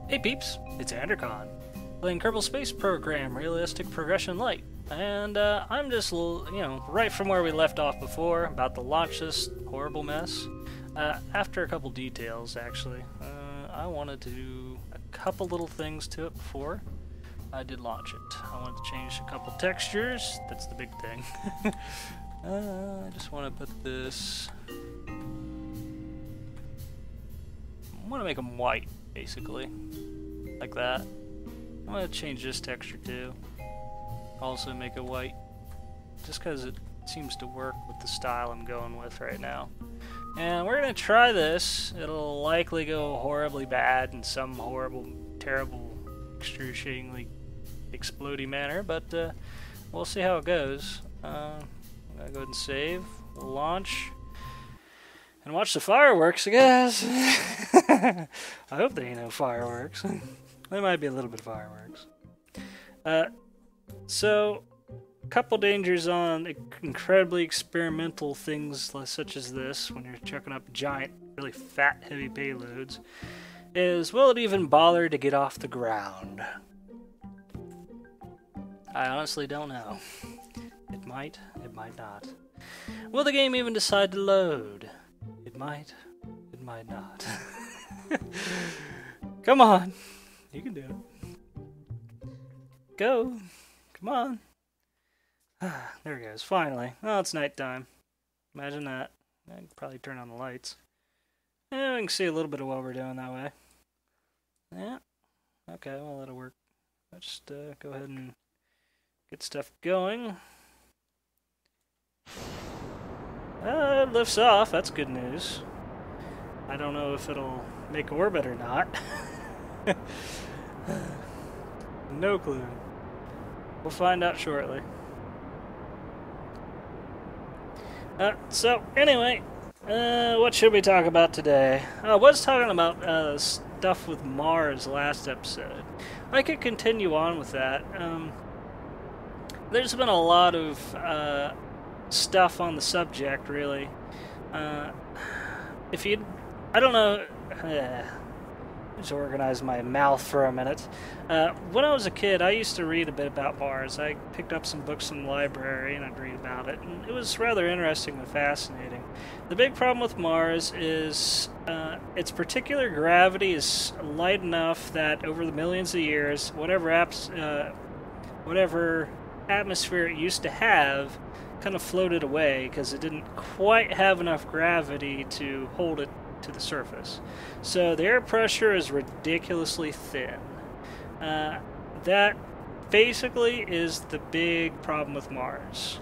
Hey peeps, it's Andercon, playing Kerbal Space Program Realistic Progression Light, and I'm just, right from where we left off before, about to launch this horrible mess. After a couple details, actually, I wanted to do a couple little things to it before I did launch it. I wanted to change a couple textures, that's the big thing. I just want to put this... I want to make them white, basically. Like that. I'm going to change this texture too. Also make it white. Just because it seems to work with the style I'm going with right now. And we're going to try this. It'll likely go horribly bad in some horrible, terrible, excruciatingly explodey manner, but we'll see how it goes. I'm going to go ahead and save. We'll launch. And watch the fireworks, I guess. I hope there ain't no fireworks. There might be a little bit of fireworks. So, a couple dangers on incredibly experimental things such as this, when you're chucking up giant, really fat, heavy payloads, is will it even bother to get off the ground? I honestly don't know. It might not. Will the game even decide to load? It might not. Come on, you can do it. Go, come on. There it goes, finally. Oh, it's nighttime. Imagine that. I can probably turn on the lights. Yeah, we can see a little bit of what we're doing that way. Yeah, okay, well that'll work. Let's just go ahead and get stuff going. It lifts off, that's good news. I don't know if it'll make orbit or not. No clue. We'll find out shortly. So, anyway, what should we talk about today? I was talking about stuff with Mars last episode. I could continue on with that. There's been a lot of stuff on the subject, really. I don't know, just organize my mouth for a minute. When I was a kid, I used to read a bit about Mars. I picked up some books from the library and I'd read about it, and it was rather interesting and fascinating. The big problem with Mars is its particular gravity is light enough that over the millions of years, whatever atmosphere it used to have kind of floated away because it didn't quite have enough gravity to hold it to the surface. So the air pressure is ridiculously thin. That basically is the big problem with Mars.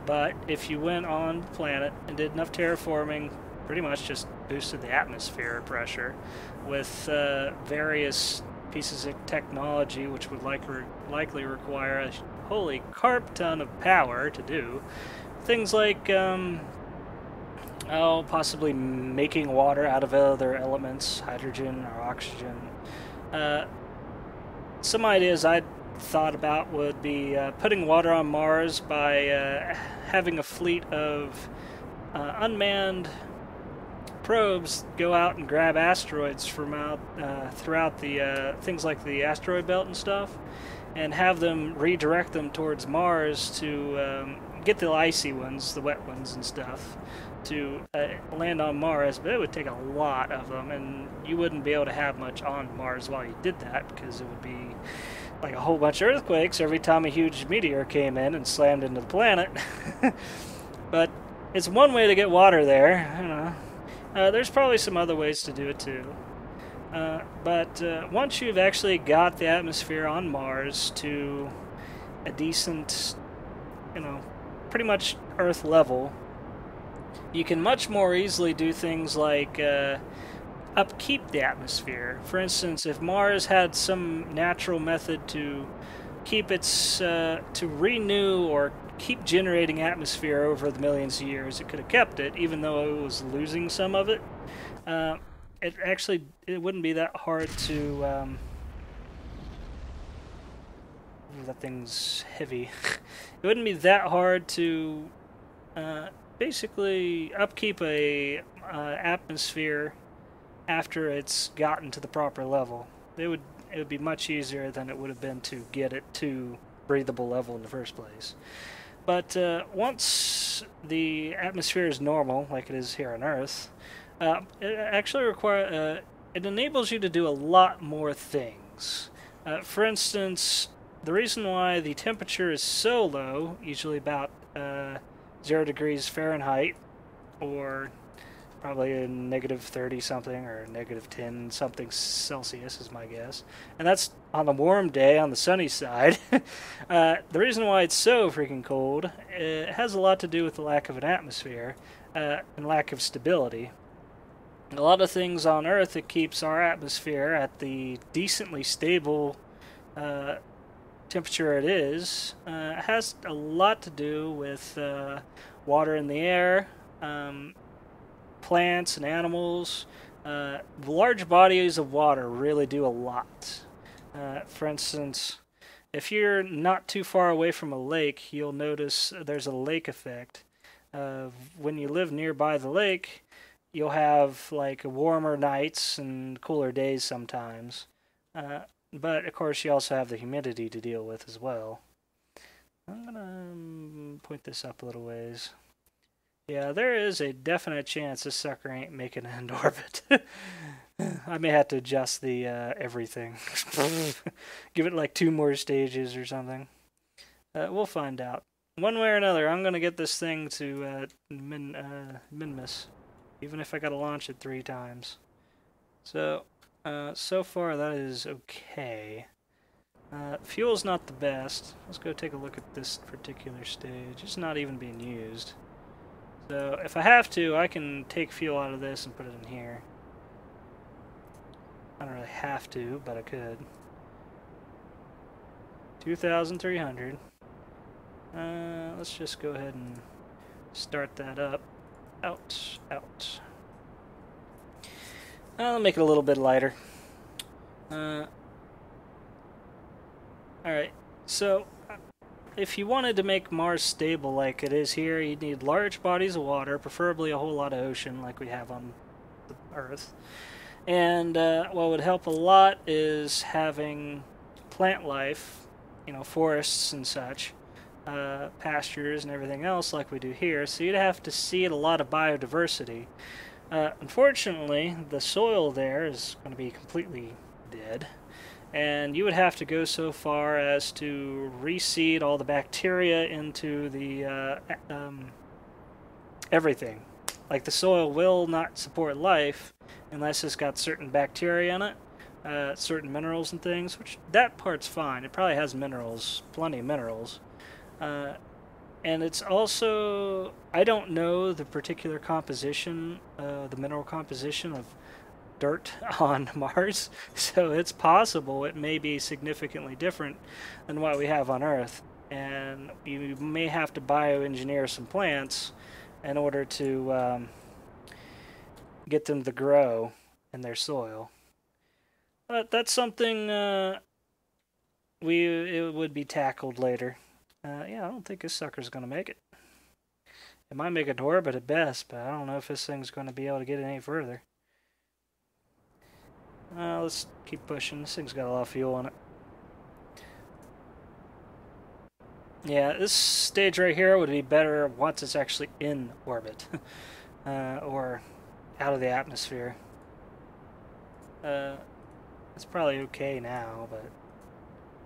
But if you went on the planet and did enough terraforming, pretty much just boosted the atmosphere pressure with various pieces of technology which would likely require a holy carp ton of power to do. Things like, possibly making water out of other elements, hydrogen or oxygen. Some ideas I'd thought about would be putting water on Mars by having a fleet of unmanned probes go out and grab asteroids from throughout the things like the asteroid belt and stuff, and have them redirect them towards Mars to get the icy ones, the wet ones and stuff, to land on Mars. But it would take a lot of them, and you wouldn't be able to have much on Mars while you did that, because it would be like a whole bunch of earthquakes every time a huge meteor came in and slammed into the planet. But it's one way to get water there, you know. There's probably some other ways to do it too. But once you've actually got the atmosphere on Mars to a decent, pretty much Earth level, you can much more easily do things like upkeep the atmosphere. For instance, if Mars had some natural method to keep its, to renew or keep generating atmosphere over the millions of years, it could have kept it, even though it was losing some of it. It wouldn't be that hard to, that thing's heavy. It wouldn't be that hard to basically upkeep a atmosphere after it's gotten to the proper level. it would be much easier than it would have been to get it to breathable level in the first place. But once the atmosphere is normal, like it is here on Earth, it actually it enables you to do a lot more things. For instance, the reason why the temperature is so low, usually about 0 degrees Fahrenheit, or probably a negative 30 something or negative 10 something Celsius is my guess. And that's on a warm day on the sunny side. The reason why it's so freaking cold, it has a lot to do with the lack of an atmosphere and lack of stability. A lot of things on Earth that keeps our atmosphere at the decently stable temperature it is has a lot to do with water in the air, plants and animals. Large bodies of water really do a lot. For instance, if you're not too far away from a lake, you'll notice there's a lake effect. When you live nearby the lake, you'll have like warmer nights and cooler days sometimes. But of course, you also have the humidity to deal with as well. I'm gonna point this up a little ways. Yeah, there is a definite chance this sucker ain't making it into orbit. I may have to adjust the everything. Give it like 2 more stages or something. We'll find out. One way or another, I'm going to get this thing to min-miss. Even if I got to launch it 3 times. So, so far that is okay. Fuel's not the best. Let's go take a look at this particular stage. It's not even being used. So if I have to, I can take fuel out of this and put it in here. I don't really have to, but I could. 2,300. Let's just go ahead and start that up. Out. I'll make it a little bit lighter. Alright, so if you wanted to make Mars stable like it is here, you'd need large bodies of water, preferably a whole lot of ocean like we have on the Earth. And what would help a lot is having plant life, you know, forests and such, pastures and everything else like we do here, so you'd have to seed a lot of biodiversity. Unfortunately, the soil there is going to be completely dead. And you would have to go so far as to reseed all the bacteria into the everything. Like the soil will not support life unless it's got certain bacteria in it, certain minerals and things, which that part's fine. It probably has minerals, plenty of minerals. And it's also, I don't know the particular composition, the mineral composition of dirt on Mars, so it's possible it may be significantly different than what we have on Earth, and you may have to bioengineer some plants in order to get them to grow in their soil. But that's something it would be tackled later. Yeah, I don't think this sucker's going to make it. It might make it to orbit at best, but I don't know if this thing's going to be able to get it any further. Let's keep pushing. This thing's got a lot of fuel on it. Yeah, this stage right here would be better once it's actually in orbit. Or out of the atmosphere. It's probably okay now, but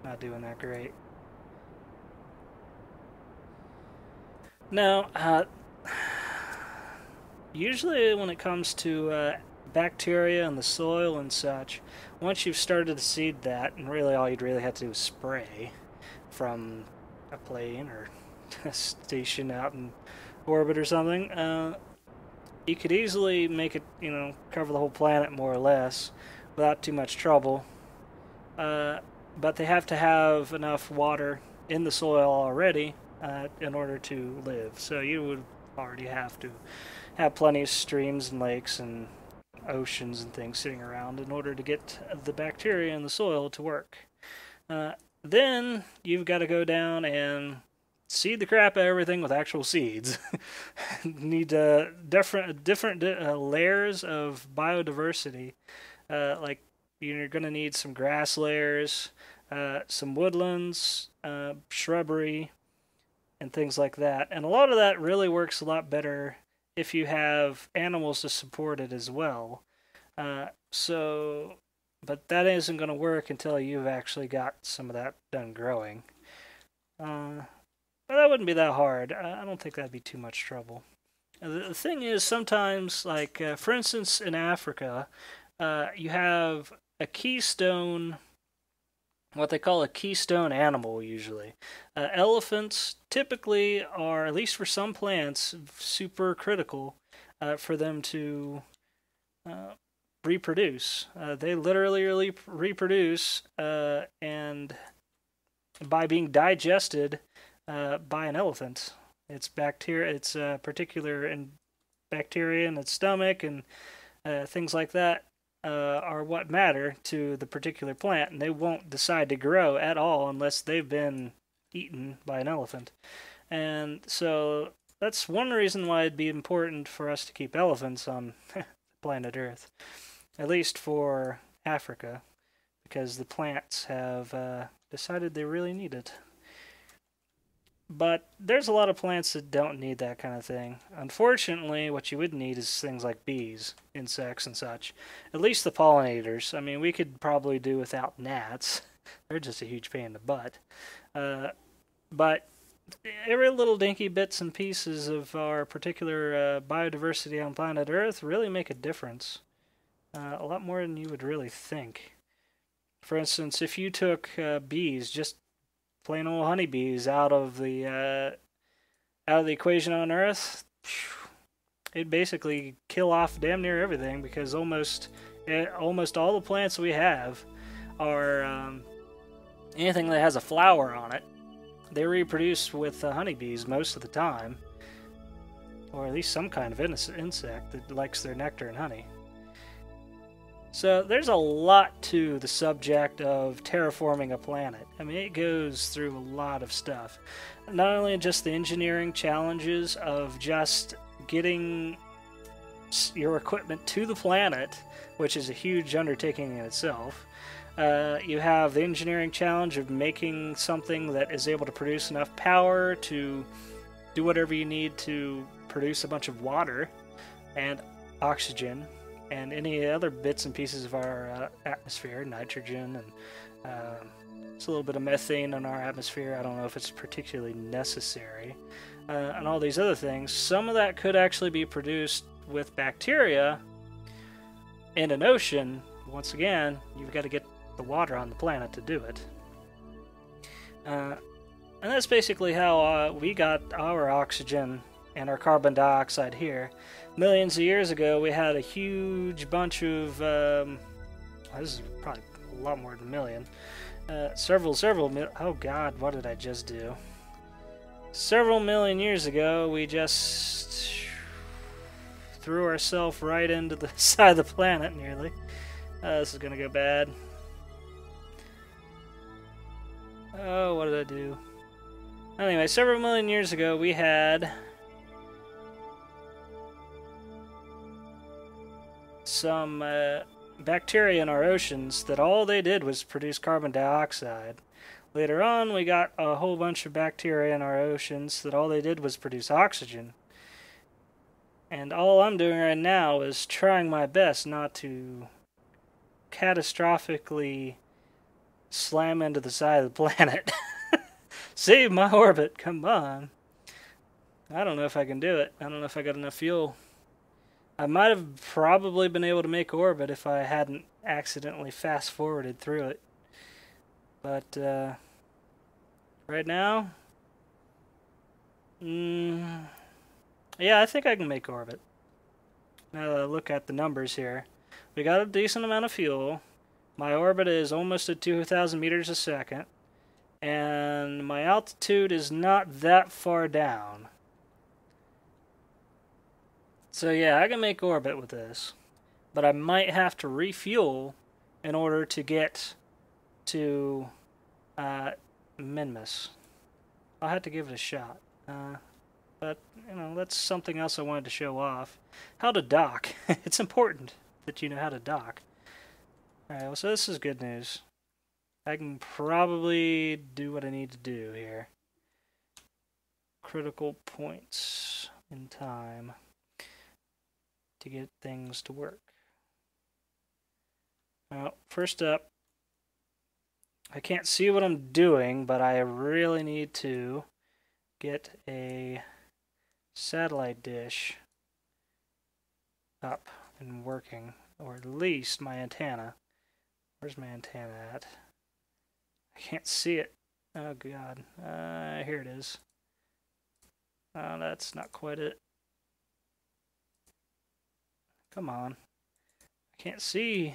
not doing that great. Now, usually when it comes to bacteria in the soil and such, once you've started to seed that, and really all you'd really have to do is spray from a plane or a station out in orbit or something, you could easily make it, you know, cover the whole planet more or less without too much trouble. But they have to have enough water in the soil already in order to live. So you would already have to have plenty of streams and lakes and oceans and things sitting around in order to get the bacteria in the soil to work. Then you've got to go down and seed the crap out of everything with actual seeds. Need different layers of biodiversity, like, you're going to need some grass layers, some woodlands, shrubbery, and things like that. And a lot of that really works a lot better if you have animals to support it as well. But that isn't going to work until you've actually got some of that done growing. But that wouldn't be that hard. I don't think that'd be too much trouble. The thing is, sometimes, like for instance, in Africa, you have a keystone, what they call a keystone animal usually. Elephants typically are, at least for some plants, super critical for them to reproduce. They literally reproduce and by being digested by an elephant. It's bacteria. It's particular bacteria in its stomach and things like that are what matter to the particular plant, and they won't decide to grow at all unless they've been eaten by an elephant. And so that's one reason why it'd be important for us to keep elephants on planet Earth, at least for Africa, because the plants have decided they really need it. But there's a lot of plants that don't need that kind of thing. Unfortunately, what you would need is things like bees, insects, and such. At least the pollinators. I mean, we could probably do without gnats. They're just a huge pain in the butt. But every little dinky bits and pieces of our particular biodiversity on planet Earth really make a difference. A lot more than you would really think. For instance, if you took bees, just plain old honeybees, out of the equation on Earth, it'd basically kill off damn near everything, because almost all the plants we have are anything that has a flower on it. They reproduce with honeybees most of the time, or at least some kind of insect that likes their nectar and honey. So there's a lot to the subject of terraforming a planet. I mean, it goes through a lot of stuff. Not only just the engineering challenges of just getting your equipment to the planet, which is a huge undertaking in itself. You have the engineering challenge of making something that is able to produce enough power to do whatever you need to produce a bunch of water and oxygen and any other bits and pieces of our atmosphere, nitrogen, and it's a little bit of methane in our atmosphere. I don't know if it's particularly necessary, and all these other things. Some of that could actually be produced with bacteria in an ocean. Once again, you've got to get the water on the planet to do it. And that's basically how we got our oxygen and our carbon dioxide here. Millions of years ago, we had a huge bunch of, this is probably a lot more than a million, oh god, what did I just do? Several million years ago, we just threw ourselves right into the side of the planet, nearly. This is gonna go bad. Oh, what did I do? Anyway, several million years ago, we had some bacteria in our oceans that all they did was produce carbon dioxide. Later on, we got a whole bunch of bacteria in our oceans that all they did was produce oxygen. And all I'm doing right now is trying my best not to catastrophically slam into the side of the planet. Save my orbit, come on. I don't know if I can do it. I don't know if I got enough fuel. I might have probably been able to make orbit if I hadn't accidentally fast-forwarded through it. But, right now, yeah, I think I can make orbit. Now that I look at the numbers here. We got a decent amount of fuel. My orbit is almost at 2,000 meters a second. And my altitude is not that far down. So yeah, I can make orbit with this, but I might have to refuel in order to get to Minmus. I'll have to give it a shot. But, you know, that's something else I wanted to show off. How to dock. It's important that you know how to dock. Alright, well, so this is good news. I can probably do what I need to do here. Critical points in time to get things to work. Well, first up, I can't see what I'm doing, but I really need to get a satellite dish up and working, or at least my antenna. Where's my antenna at? I can't see it. Oh god. Here it is. Oh, that's not quite it. Come on. I can't see.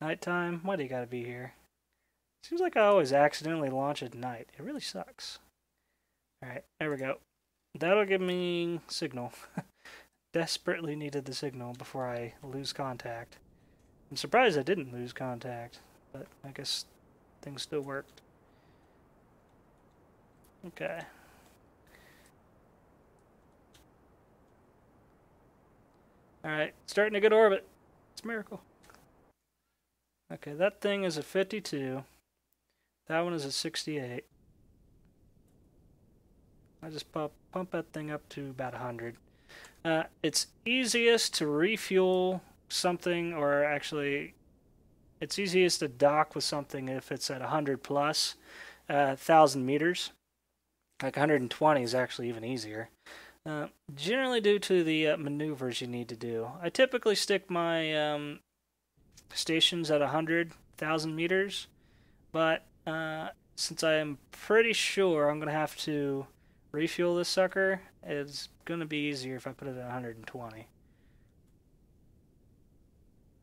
Nighttime? Why do you gotta be here? Seems like I always accidentally launch at night. It really sucks. Alright, there we go. That'll give me signal. Desperately needed the signal before I lose contact. I'm surprised I didn't lose contact, but I guess things still worked. Okay. Alright, starting a good orbit. It's a miracle. Okay, that thing is a 52. That one is a 68. I just pump that thing up to about 100. It's easiest to refuel something, or actually, it's easiest to dock with something if it's at 100 plus 1,000 meters. Like 120 is actually even easier. Generally due to the maneuvers you need to do. I typically stick my stations at 100,000 meters, but since I am pretty sure I'm going to have to refuel this sucker, it's going to be easier if I put it at 120.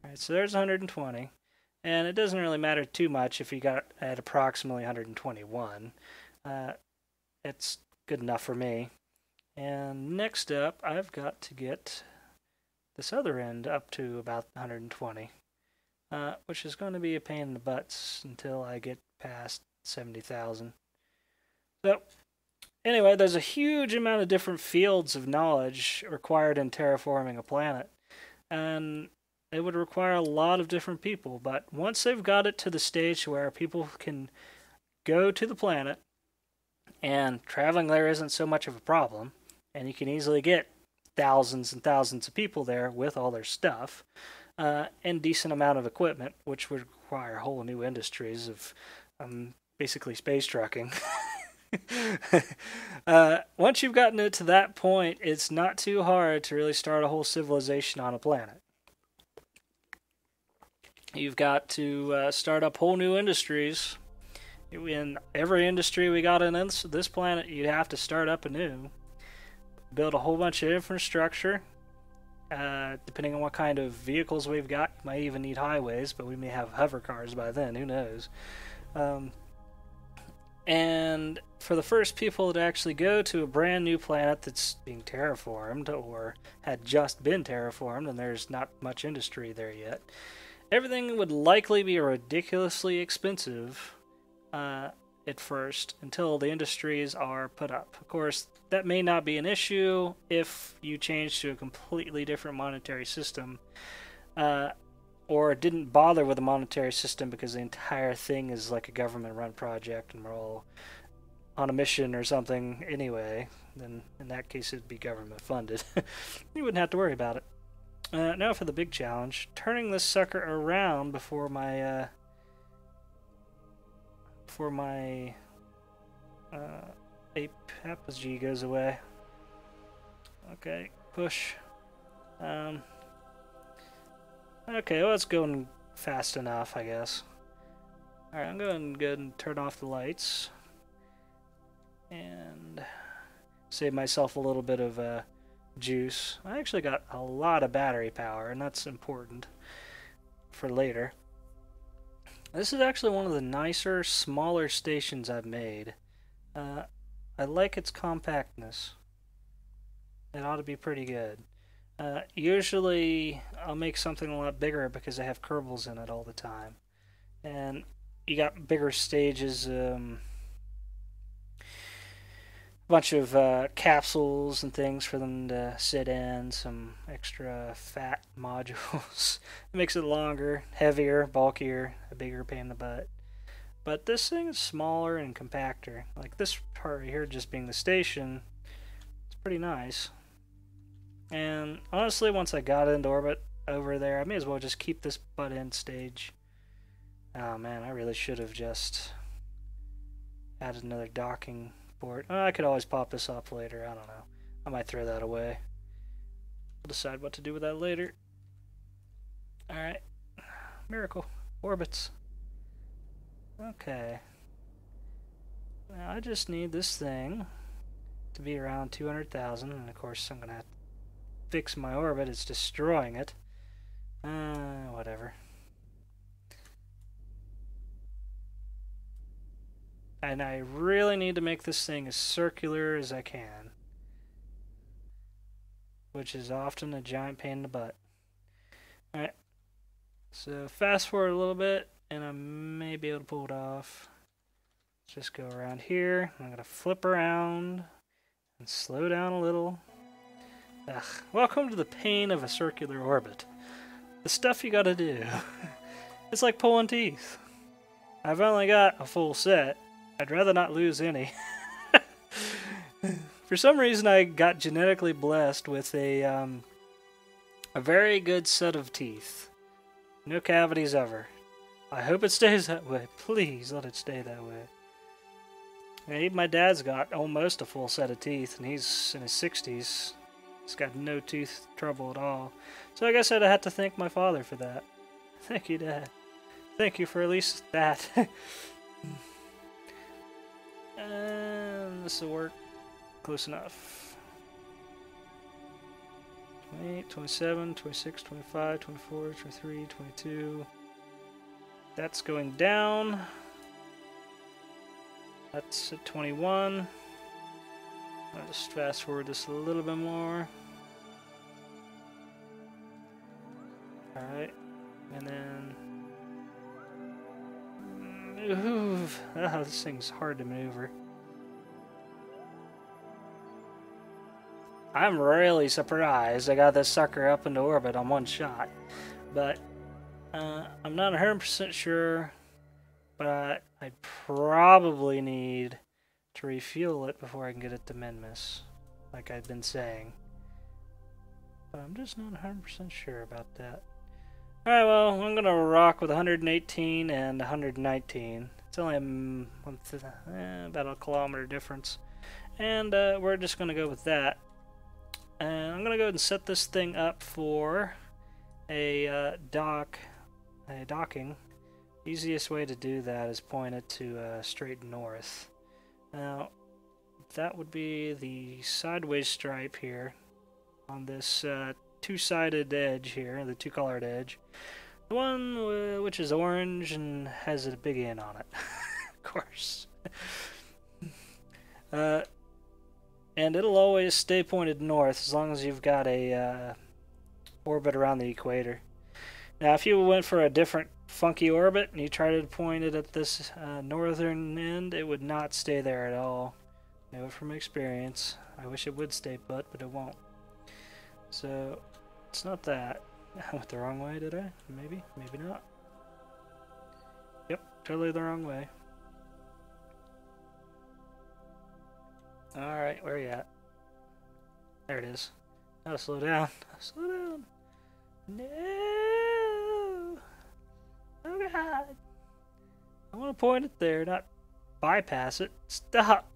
Alright, so there's 120, and it doesn't really matter too much if you got at approximately 121. It's good enough for me. And next up, I've got to get this other end up to about 120, which is going to be a pain in the butts until I get past 70,000. So, anyway, there's a huge amount of different fields of knowledge required in terraforming a planet, and it would require a lot of different people, but once they've got it to the stage where people can go to the planet, and traveling there isn't so much of a problem, and you can easily get thousands and thousands of people there with all their stuff, and decent amount of equipment, which would require whole new industries of basically space trucking. Once you've gotten it to that point, it's not too hard to really start a whole civilization on a planet. You've got to start up whole new industries. In every industry we got in this planet, you'd have to start up anew. Build a whole bunch of infrastructure. Depending on what kind of vehicles we've got, you might even need highways, but we may have hover cars by then, who knows. And for the first people to actually go to a brand new planet that's being terraformed, or had just been terraformed, and there's not much industry there yet, everything would likely be ridiculously expensive at first, until the industries are put up. Of course, that may not be an issue if you change to a completely different monetary system, or didn't bother with a monetary system because the entire thing is like a government-run project and we're all on a mission or something anyway. Then in that case it'd be government-funded. You wouldn't have to worry about it. Now for the big challenge, turning this sucker around before my apogee goes away. Okay, push. Okay, well, it's going fast enough, I guess. Alright, I'm going to go ahead and turn off the lights and save myself a little bit of juice. I actually got a lot of battery power, and that's important for later. This is actually one of the nicer, smaller stations I've made. I like its compactness. It ought to be pretty good. Usually I'll make something a lot bigger because I have Kerbals in it all the time. And you got bigger stages. bunch of capsules and things for them to sit in, some extra fat modules. It makes it longer, heavier, bulkier, a bigger pain in the butt. But this thing is smaller and compactor. Like this part right here just being the station, it's pretty nice. And honestly, once I got into orbit over there, I may as well just keep this butt end stage. Oh man, I really should have just added another docking port. I could always pop this off later, I don't know. I might throw that away. We'll decide what to do with that later. Alright. Miracle. Orbits. Okay. Now I just need this thing to be around 200,000, and of course I'm going to have to fix my orbit. It's destroying it. Whatever. And I really need to make this thing as circular as I can, which is often a giant pain in the butt. Alright, so fast forward a little bit, and I may be able to pull it off. Just go around here. I'm going to flip around and slow down a little. Ugh, welcome to the pain of a circular orbit. The stuff you gotta do. It's like pulling teeth. I've only got a full set. I'd rather not lose any. For some reason I got genetically blessed with a very good set of teeth. No cavities ever. I hope it stays that way. Please let it stay that way. And even my dad's got almost a full set of teeth, and he's in his 60s. He's got no tooth trouble at all. So I guess I'd have to thank my father for that. Thank you, Dad. Thank you for at least that. And this will work close enough. 28, 27, 26, 25, 24, 23, 22. That's going down. That's at 21. I'll just fast forward this a little bit more. Alright. And then move. Oh, this thing's hard to maneuver. I'm really surprised I got this sucker up into orbit on one shot. But I'm not 100% sure, but I probably need to refuel it before I can get it to Minmus, like I've been saying. But I'm just not 100% sure about that. Alright, well, I'm going to rock with 118 and 119. It's only about a kilometer difference. And we're just going to go with that. And I'm going to go ahead and set this thing up for a docking. Easiest way to do that is point it to straight north. Now, that would be the sideways stripe here on this two-sided edge here, the two-colored edge. The one which is orange and has a big N on it, of course. And it'll always stay pointed north as long as you've got a orbit around the equator. Now, if you went for a different funky orbit and you tried to point it at this northern end, it would not stay there at all. I know it from experience. I wish it would stay put, but it won't. So, it's not that. I went the wrong way, did I? Maybe, maybe not. Yep, totally the wrong way. Alright, where are you at? There it is. Gotta slow down. Slow down. No! Oh god! I want to point it there, not bypass it. Stop!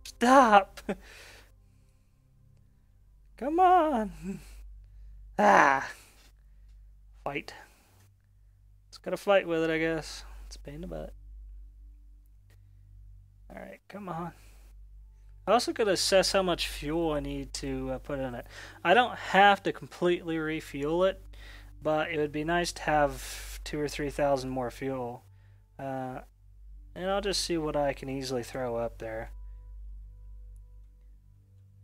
Stop! Come on! Ah! Fight. Just gotta fight with it, I guess. It's a pain in the butt. Alright, come on. I also could assess how much fuel I need to put in it. I don't have to completely refuel it, but it would be nice to have 2,000 or 3,000 more fuel. And I'll just see what I can easily throw up there.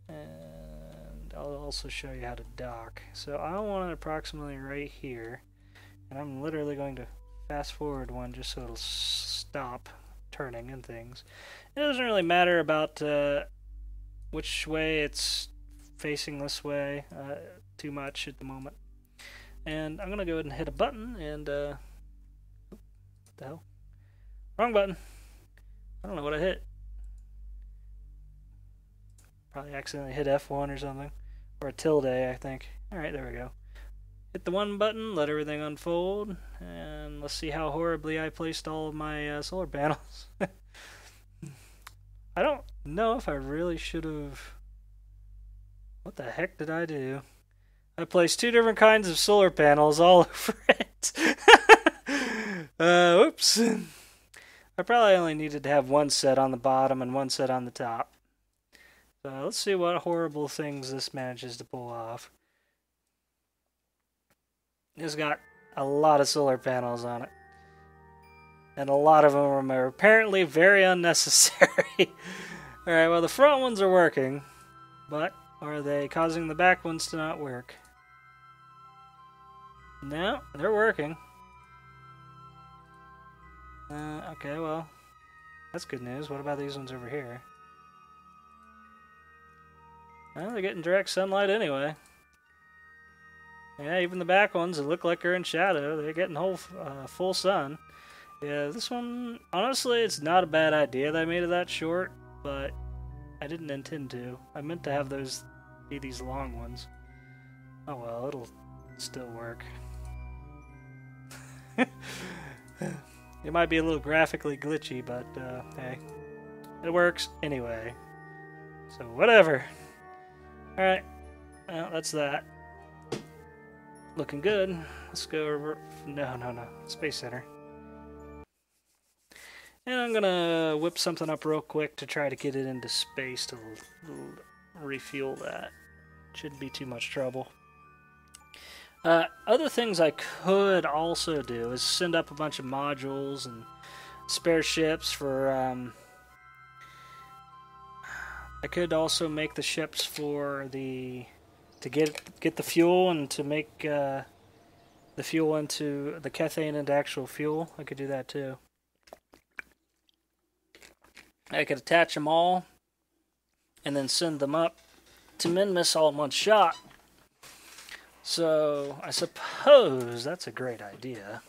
And I'll also show you how to dock. So I want it approximately right here. And I'm literally going to fast forward one just so it'll stop turning and things. It doesn't really matter about which way it's facing this way too much at the moment. And I'm going to go ahead and hit a button and... what the hell? Wrong button. I don't know what I hit. Probably accidentally hit F1 or something. Or a tilde, I think. Alright, there we go. Hit the 1 button, let everything unfold, and let's see how horribly I placed all of my solar panels. I don't know if I really should have... What the heck did I do? I placed 2 different kinds of solar panels all over it. Whoops. I probably only needed to have 1 set on the bottom and 1 set on the top. So let's see what horrible things this manages to pull off. It's got a lot of solar panels on it. And a lot of them are apparently very unnecessary. Alright, well the front ones are working. But are they causing the back ones to not work? No, they're working. Okay, well, that's good news. What about these ones over here? Well, they're getting direct sunlight anyway. Yeah, even the back ones that look like they're in shadow, they're getting whole full sun. Yeah, this one, honestly, it's not a bad idea that I made it that short, but I didn't intend to. I meant to have those be these long ones. Oh well, it'll still work. It might be a little graphically glitchy, but hey, it works anyway. So whatever. Alright, well, that's that. Looking good. Let's go over... No. Space Center. And I'm gonna whip something up real quick to try to get it into space to refuel that. Shouldn't be too much trouble. Other things I could also do is send up a bunch of modules and spare ships for... I could also make the ships for the... to get the fuel and to make the fuel into... the Kethane into actual fuel. I could do that too. I could attach them all and then send them up to Minmus all in one shot. So, I suppose that's a great idea.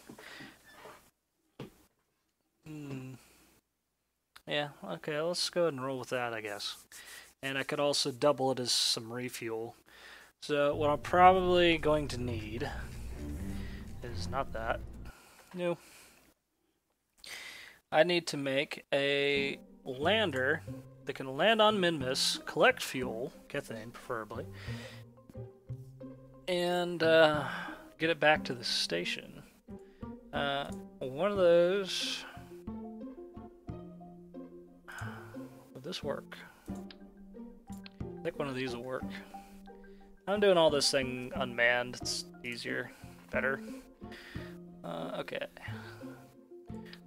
Yeah, okay, let's go ahead and roll with that, I guess. And I could also double it as some refuel. So, what I'm probably going to need is not that. No. I need to make a lander that can land on Minmus, collect fuel, Kethane preferably, and get it back to the station. One of those... Would this work? I think one of these will work. I'm doing all this thing unmanned. It's easier, better. Okay.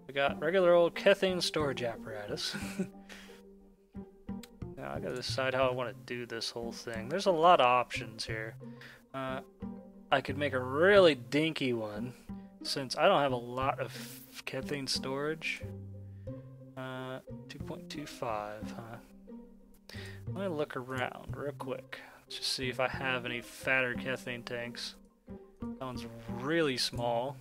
We got regular old Kethane storage apparatus. Now I gotta decide how I want to do this whole thing. There's a lot of options here. I could make a really dinky one, since I don't have a lot of Kethane storage. 2.25, huh? Let me look around real quick. Just see if I have any fatter Kethane tanks. That one's really small.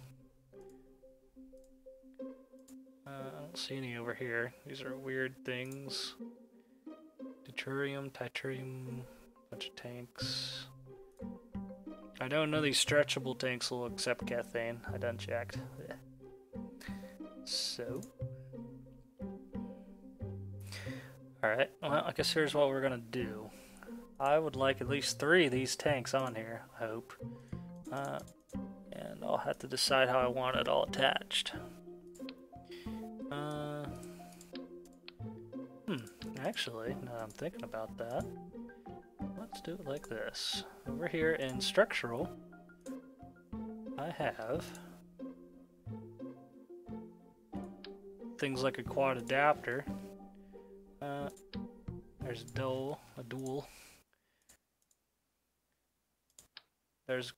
I don't see any over here. These are weird things. Deuterium, titanium, bunch of tanks. I know none of these stretchable tanks will accept Kethane. I done checked. Yeah. So. Alright, well, I guess here's what we're gonna do. I would like at least 3 of these tanks on here, I hope. And I'll have to decide how I want it all attached. Actually, now I'm thinking about that, let's do it like this. Over here in structural, I have things like a quad adapter. There's a dual. There's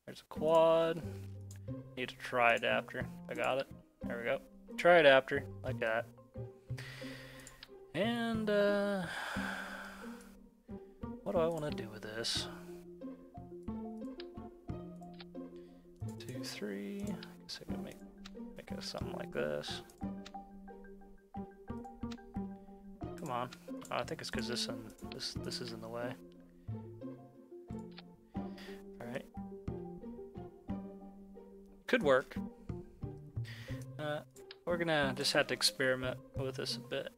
a quad. Need a tri-adapter. I got it. There we go. Tri-adapter, like that. And what do I want to do with this? 2, 3. I guess I can make it something like this. Come on. Oh, I think it's because this is in the way. Alright. Could work. We're gonna just have to experiment with this a bit.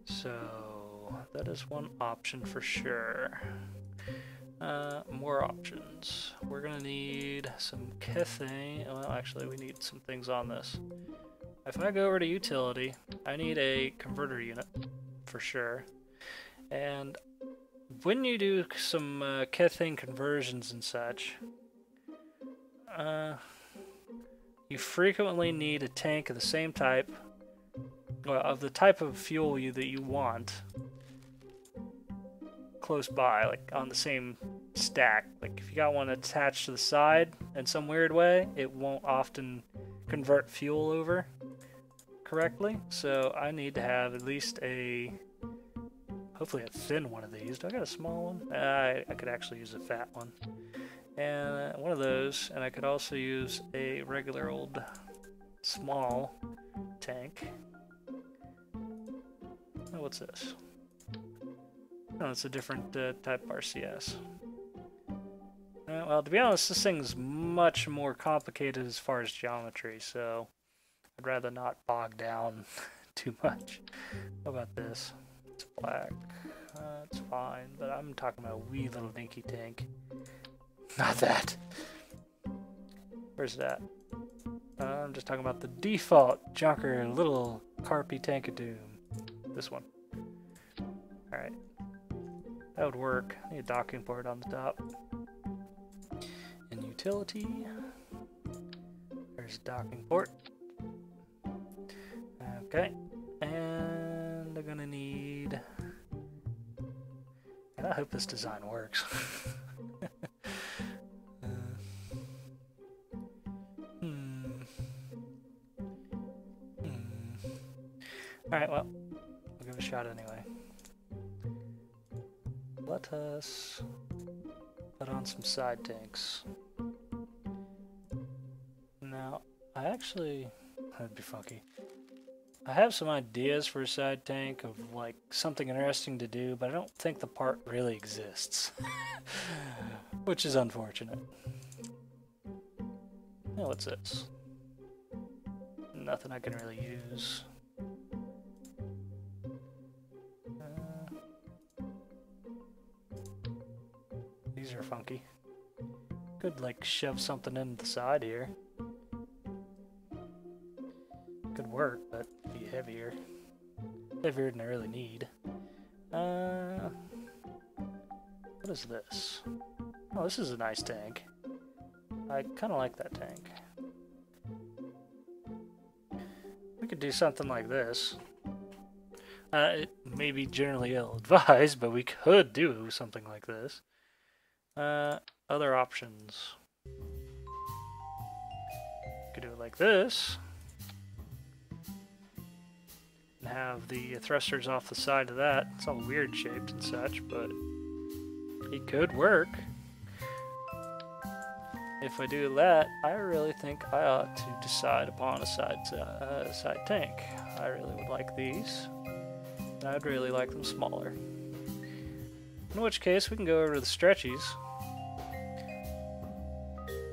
So that is one option for sure. More options. We're gonna need some Kethane. Well, actually, we need some things on this. If I go over to utility, I need a converter unit for sure. And when you do some Kethane conversions and such, you frequently need a tank of the same type, of the type of fuel that you want, close by, like on the same stack. Like if you got one attached to the side in some weird way, it won't often convert fuel over correctly. So I need to have at least hopefully a thin one of these. Do I got a small one? I could actually use a fat one. And one of those, and I could also use a regular old small tank. Oh, what's this? Oh, it's a different type RCS. Well, to be honest, this thing's much more complicated as far as geometry, so I'd rather not bog down too much. How about this? It's black. It's fine, but I'm talking about a wee little dinky tank. Not that. Where's that? I'm just talking about the default junker little carpy tank of doom. This one. Alright. That would work. I need a docking port on the top. In utility. There's a docking port. Okay. And I'm gonna need... I hope this design works. Alright, well, we'll give it a shot anyway. Let us put on some side tanks. Now, that'd be funky. I have some ideas for a side tank of like something interesting to do, but I don't think the part really exists. Which is unfortunate. Now, what's this? Nothing I can really use. These are funky. Could like shove something in the side here. Could work, but be heavier. Heavier than I really need. What is this? Oh, this is a nice tank. I kind of like that tank. We could do something like this. It may be generally ill-advised, but we could do something like this. Other options. Could do it like this. And have the thrusters off the side of that. It's all weird shaped and such, but it could work. If I do that, I really think I ought to decide upon a side tank. I really would like these. And I'd really like them smaller. In which case, we can go over to the stretchies.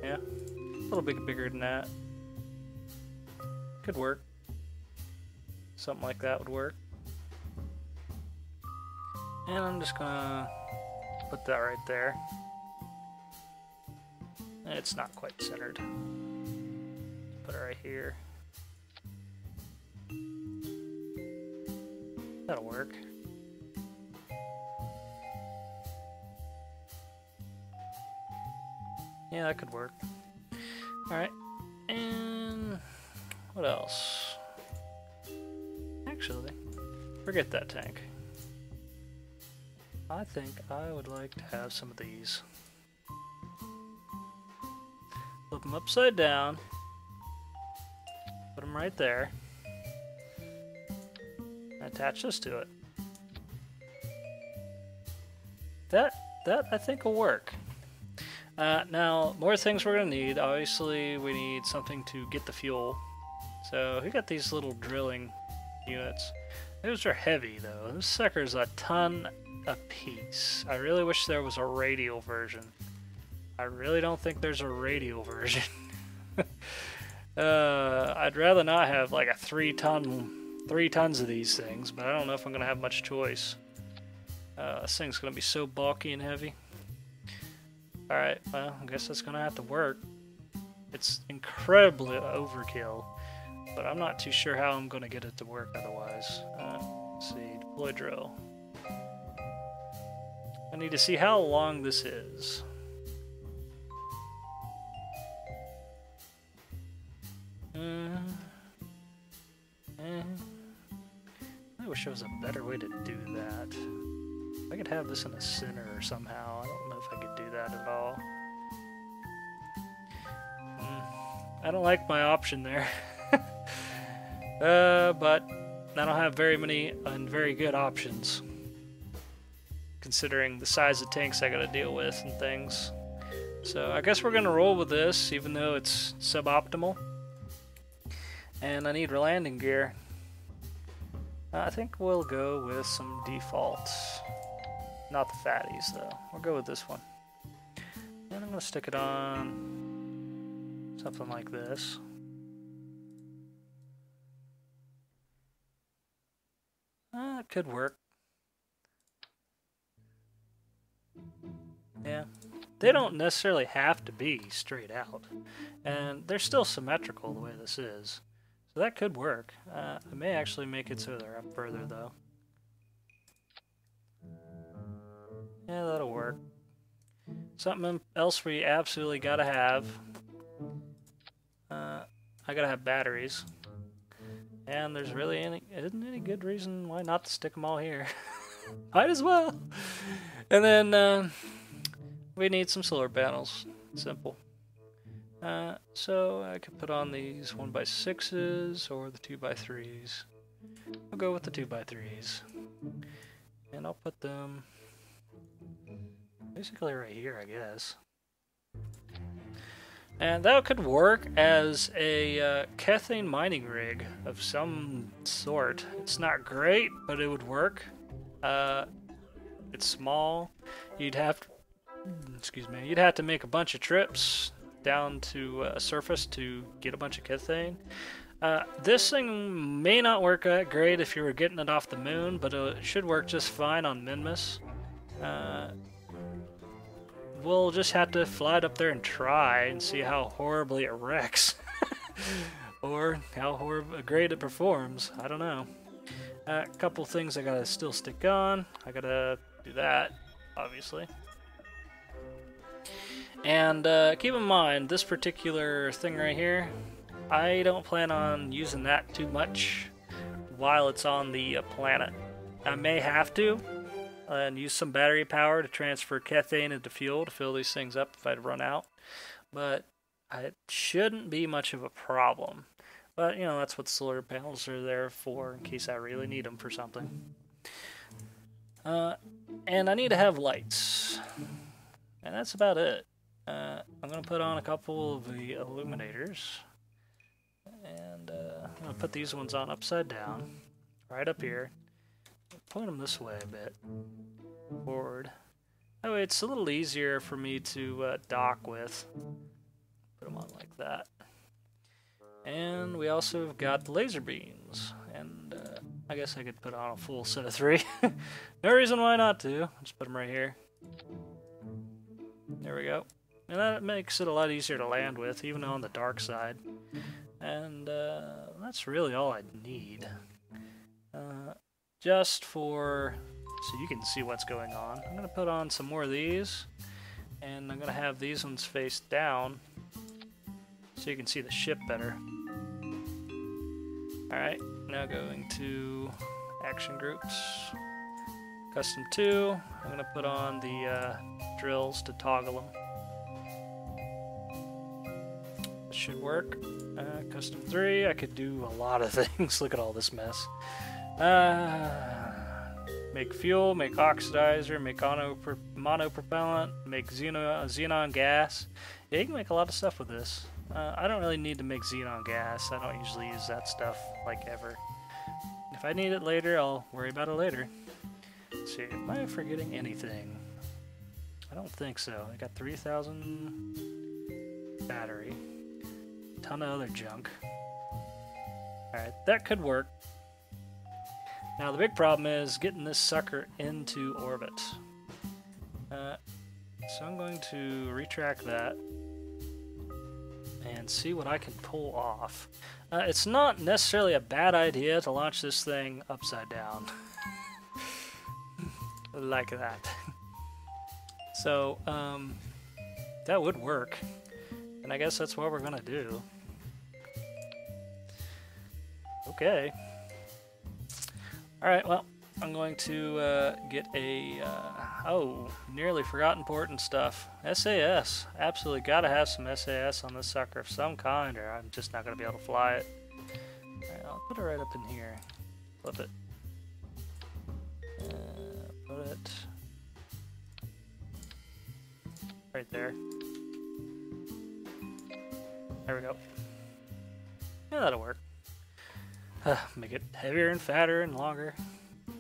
Yeah, a little bit bigger than that. Could work. Something like that would work. And I'm just gonna put that right there. It's not quite centered. Put it right here. That'll work. Yeah, that could work. Alright. And what else? Actually, forget that tank. I think I would like to have some of these. Flip them upside down. Put them right there. Attach this to it. that I think will work. Now, more things we're gonna need. Obviously, we need something to get the fuel. So we got these little drilling units. Those are heavy though. This sucker's a ton a piece. I really wish there was a radial version. I really don't think there's a radial version. I'd rather not have like a 3 tons of these things, but I don't know if I'm gonna have much choice. This thing's gonna be so bulky and heavy. Alright, well, I guess that's gonna have to work. It's incredibly overkill, but I'm not too sure how I'm gonna get it to work otherwise. Let's see, deploy drill. I need to see how long this is. I wish there was a better way to do that. I could have this in the center or somehow. I don't know if I could do that at all. I don't like my option there. But I don't have very many and very good options, considering the size of tanks I gotta deal with and things. So I guess we're gonna roll with this, even though it's suboptimal. And I need landing gear. I think we'll go with some defaults. Not the fatties, though. We'll go with this one. And I'm gonna stick it on something like this. It could work. Yeah. They don't necessarily have to be straight out. And they're still symmetrical the way this is. So that could work. I may actually make it so they're up further, though. Yeah, that'll work. Something else we absolutely gotta have. I gotta have batteries. And there's really isn't any good reason why not to stick them all here. Might as well. And then we need some solar panels. Simple. So I could put on these 1x6s or the 2x3s. I'll go with the 2x3s. And I'll put them basically right here, I guess. And that could work as a Kethane mining rig of some sort. It's not great, but it would work. It's small. You'd have to make a bunch of trips down to surface to get a bunch of Kethane. This thing may not work that great if you were getting it off the moon, but it should work just fine on Minmus. We'll just have to fly it up there and try and see how horribly it wrecks. Or how great it performs. I don't know. A couple things I gotta still stick on. I gotta do that, obviously. And keep in mind, this particular thing right here, I don't plan on using that too much while it's on the planet. I may have to, and use some battery power to transfer Kethane into fuel to fill these things up if I'd run out. But it shouldn't be much of a problem. But, you know, that's what solar panels are there for, in case I really need them for something. And I need to have lights. And that's about it. I'm going to put on a couple of the illuminators. And I'm going to put these ones on upside down, right up here. Point them this way a bit, forward. That way it's a little easier for me to dock with. Put them on like that. And we also have got the laser beams. And I guess I could put on a full set of 3. No reason why not to. Just put them right here. There we go. And that makes it a lot easier to land with, even on the dark side. And that's really all I need. Just for, so you can see what's going on. I'm going to put on some more of these, and I'm going to have these ones face down, so you can see the ship better. Alright, now going to action groups. Custom 2, I'm going to put on the drills to toggle them. This should work. Custom 3, I could do a lot of things. Look at all this mess. Make fuel, make oxidizer, make monopropellant, make xenon gas. Yeah, you can make a lot of stuff with this. I don't really need to make xenon gas. I don't usually use that stuff, like, ever. If I need it later, I'll worry about it later. Let's see, am I forgetting anything? I don't think so. I got 3,000 battery. Ton of other junk. Alright, that could work. Now the big problem is getting this sucker into orbit. So I'm going to retract that and see what I can pull off. It's not necessarily a bad idea to launch this thing upside down. Like that. So, that would work. And I guess that's what we're gonna do. Okay. Alright, well, I'm going to get a, nearly forgot important stuff. SAS. Absolutely gotta have some SAS on this sucker of some kind, or I'm just not gonna be able to fly it. Alright, I'll put it right up in here. Flip it. Put it right there. There we go. Yeah, that'll work. Make it heavier and fatter and longer.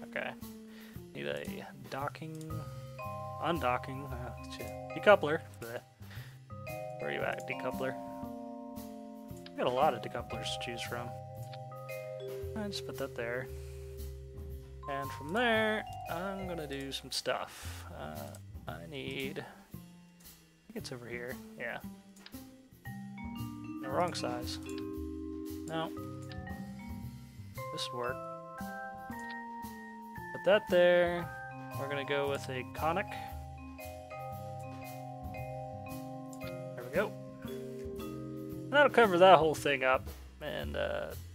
Okay. Need a undocking, decoupler. Bleh. Where are you at, decoupler? Got a lot of decouplers to choose from. I'll just put that there. And from there, I'm gonna do some stuff. I think it's over here. Yeah. The wrong size. No. This would work. Put that there. We're gonna go with a conic. There we go. And that'll cover that whole thing up and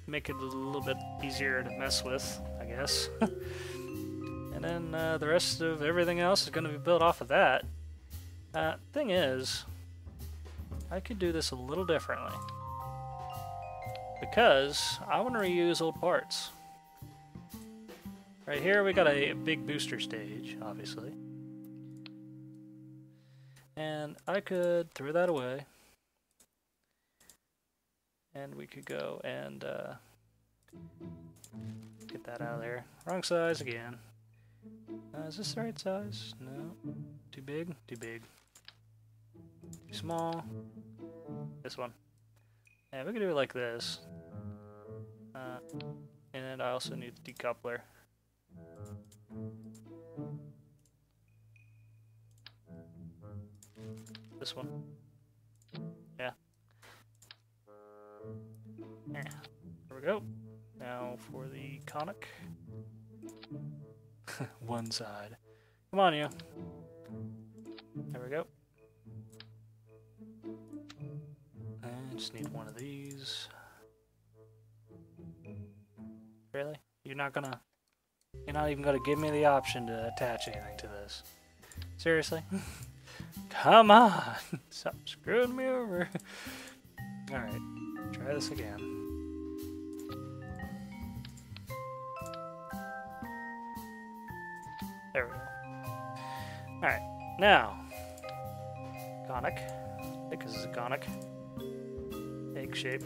make it a little bit easier to mess with, I guess. And then the rest of everything else is gonna be built off of that. Thing is, I could do this a little differently. Because I want to reuse old parts. Right here we got a big booster stage, obviously. And I could throw that away. And we could go and get that out of there. Wrong size again. Is this the right size? No. Too big? Too big. Too small. This one. Yeah, we can do it like this. And I also need the decoupler. This one. Yeah. Yeah. There we go. Now for the conic. One side. Come on, you. There we go. I just need one of these. Really? You're not even gonna give me the option to attach anything to this. Seriously? Come on! Stop screwing me over. Alright, try this again. There we go. Alright, now, conic. I think this is a conic. Egg shape.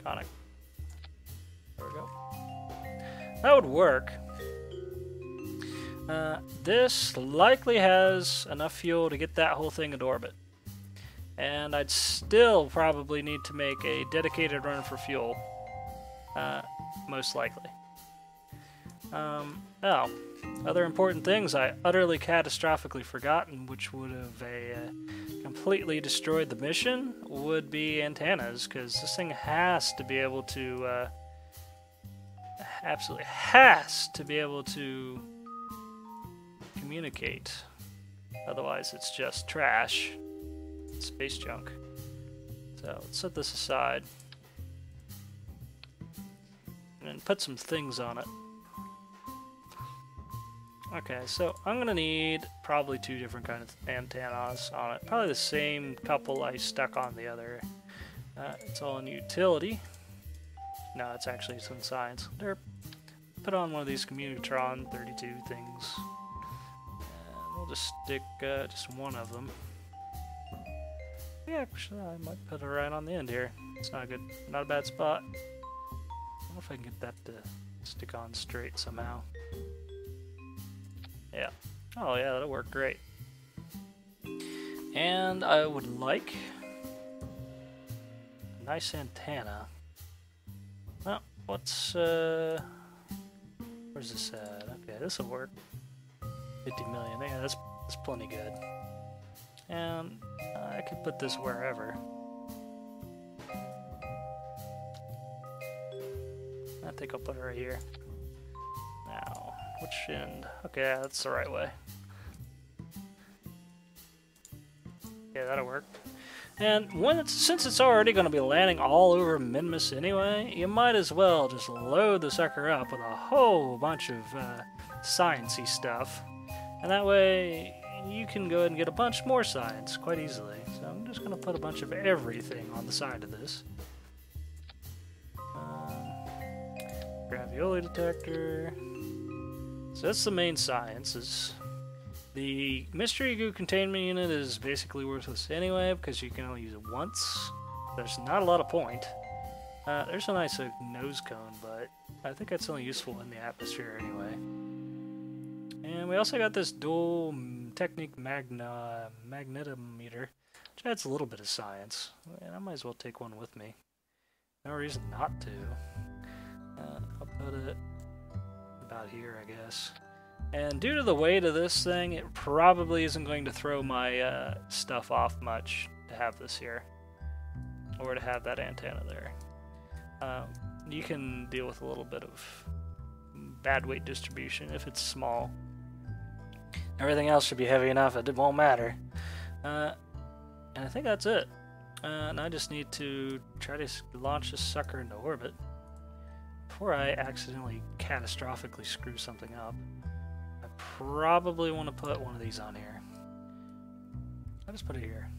Conic. There we go. That would work. This likely has enough fuel to get that whole thing into orbit. And I'd still probably need to make a dedicated run for fuel. Most likely. Oh, other important things I utterly catastrophically forgotten, which would have completely destroyed the mission, would be antennas, because this thing has to be able to, absolutely has to be able to communicate. Otherwise it's just trash. It's space junk. So let's set this aside and put some things on it. Okay, so I'm gonna need probably two different kinds of antennas on it. Probably the same couple I stuck on the other. It's all in utility. No, it's actually in science. Derp. put on one of these Communitron 32 things. And we'll just stick just one of them. Yeah, actually, I might put it right on the end here. It's not good, not a bad spot. I wonder if I can get that to stick on straight somehow. Yeah. Oh yeah, that'll work great. And I would like a nice antenna. Well, what's where's this at? Okay, this'll work. 50 million. Yeah, that's plenty good. And I could put this wherever. I think I'll put it right here. Now, which end? Okay, yeah, that's the right way. Yeah, that'll work. And since it's already going to be landing all over Minmus anyway, you might as well just load the sucker up with a whole bunch of sciencey stuff. And that way, you can go ahead and get a bunch more science quite easily. So I'm just going to put a bunch of everything on the side of this. Ravioli detector. So that's the main science. The mystery goo containment unit is basically worthless anyway because you can only use it once. There's not a lot of point. There's a nice nose cone, but I think that's only useful in the atmosphere anyway. And we also got this dual technique magnetometer, which adds a little bit of science. And I might as well take one with me. No reason not to. I'll put it about here, I guess. And due to the weight of this thing, it probably isn't going to throw my stuff off much to have this here. Or to have that antenna there. You can deal with a little bit of bad weight distribution if it's small. Everything else should be heavy enough, it won't matter. And I think that's it. And I just need to try to launch this sucker into orbit before I accidentally catastrophically screw something up. I probably want to put one of these on here. I'll just put it here.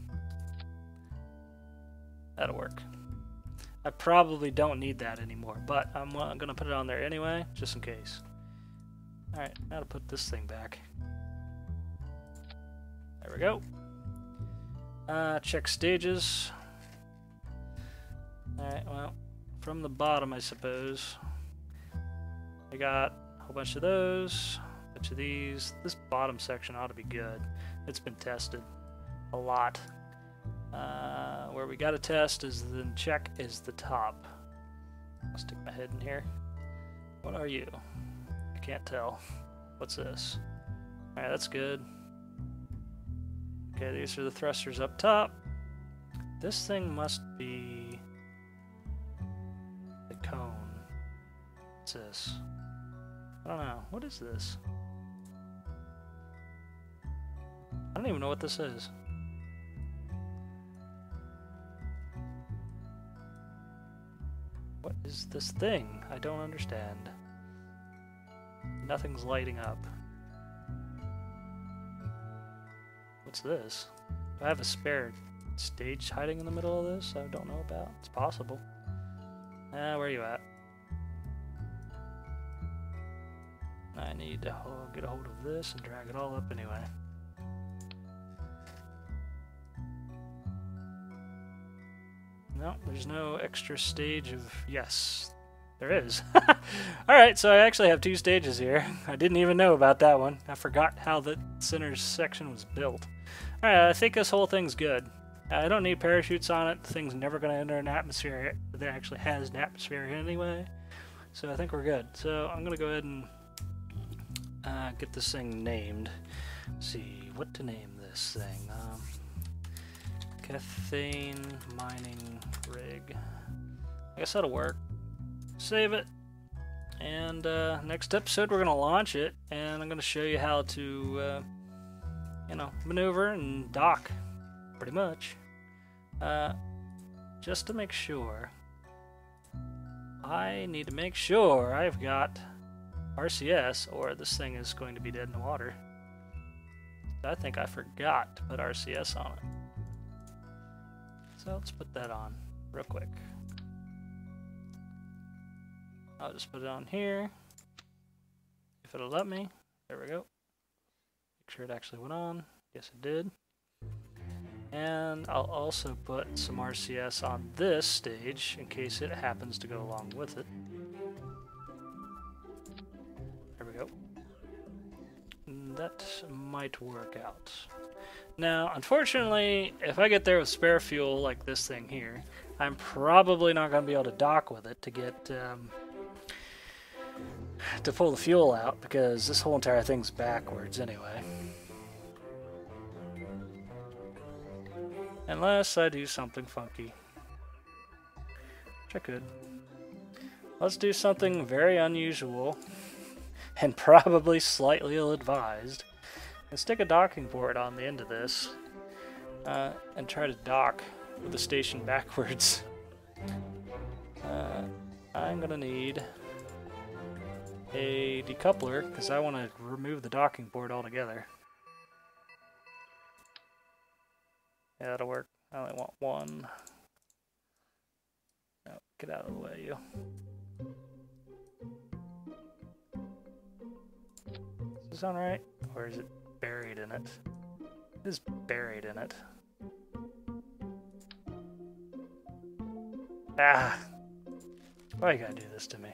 That'll work. I probably don't need that anymore, but I'm going to put it on there anyway, just in case. Alright, now to put this thing back. There we go. Check stages. Alright, well, from the bottom, I suppose. I got a whole bunch of those, a bunch of these. This bottom section ought to be good. It's been tested a lot. Where we got to test is then check is the top. I'll stick my head in here. What are you? I can't tell. What's this? Alright, that's good. Okay, these are the thrusters up top. This thing must be the cone. What's this? I don't know. What is this? I don't even know what this is. What is this thing? I don't understand. Nothing's lighting up. What's this? Do I have a spare stage hiding in the middle of this I don't know about? It's possible. Where are you at? I need to get a hold of this and drag it all up anyway. No, there's no extra stage of... Yes, there is. Alright, so I actually have two stages here. I didn't even know about that one. I forgot how the center section was built. Alright, I think this whole thing's good. I don't need parachutes on it. The thing's never going to enter an atmosphere that actually has an atmosphere anyway. So I think we're good. So I'm going to go ahead and get this thing named. Let's see, what to name this thing? Kethane mining rig. I guess that'll work. Save it. And next episode we're going to launch it, and I'm going to show you how to, you know, maneuver and dock, pretty much. Just to make sure, I need to make sure I've got RCS, or this thing is going to be dead in the water. I think I forgot to put RCS on it. So let's put that on real quick. I'll just put it on here. if it'll let me. There we go. Make sure it actually went on. Yes, it did. And I'll also put some RCS on this stage in case it happens to go along with it. There we go. That might work out. Now, unfortunately, if I get there with spare fuel like this thing here, I'm probably not going to be able to dock with it to get to pull the fuel out, because this whole entire thing's backwards anyway. Unless I do something funky. Which I could. Let's do something very unusual and probably slightly ill-advised. And stick a docking port on the end of this and try to dock with the station backwards. I'm going to need a decoupler because I want to remove the docking port altogether. Yeah, that'll work. I only want one. No, get out of the way, you. Does this sound right? Or is it buried in it? It is buried in it. Ah! Why you gotta do this to me?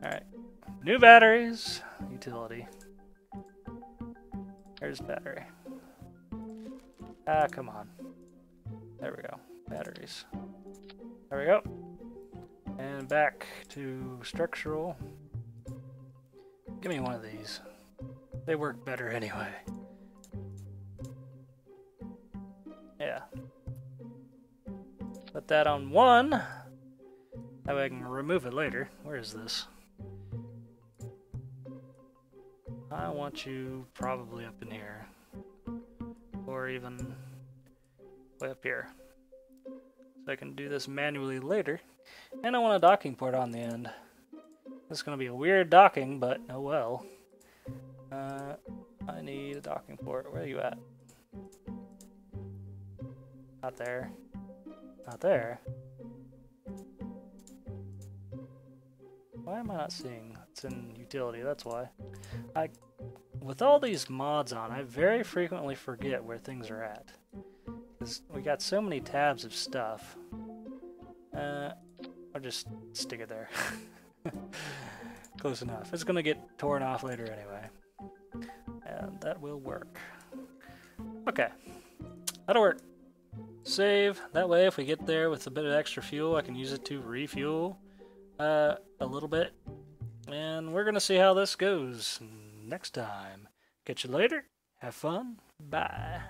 Alright. New batteries. Utility. There's battery. Ah, come on. There we go. Batteries. There we go. And back to structural. Give me one of these. They work better anyway. Yeah. Put that on one. That way I can remove it later. Where is this? I want you probably up in here. Or even way up here. So I can do this manually later. And I want a docking port on the end. This is going to be a weird docking, but oh well. I need a docking port. Where are you at? Not there. Not there. Why am I not seeing? It's in utility, that's why. With all these mods on, I very frequently forget where things are at. Because we got so many tabs of stuff. I'll just stick it there. Close enough. It's going to get torn off later anyway. And that will work. Okay. That'll work. Save. That way if we get there with a bit of extra fuel, I can use it to refuel a little bit. And we're going to see how this goes next time. Catch you later. Have fun. Bye.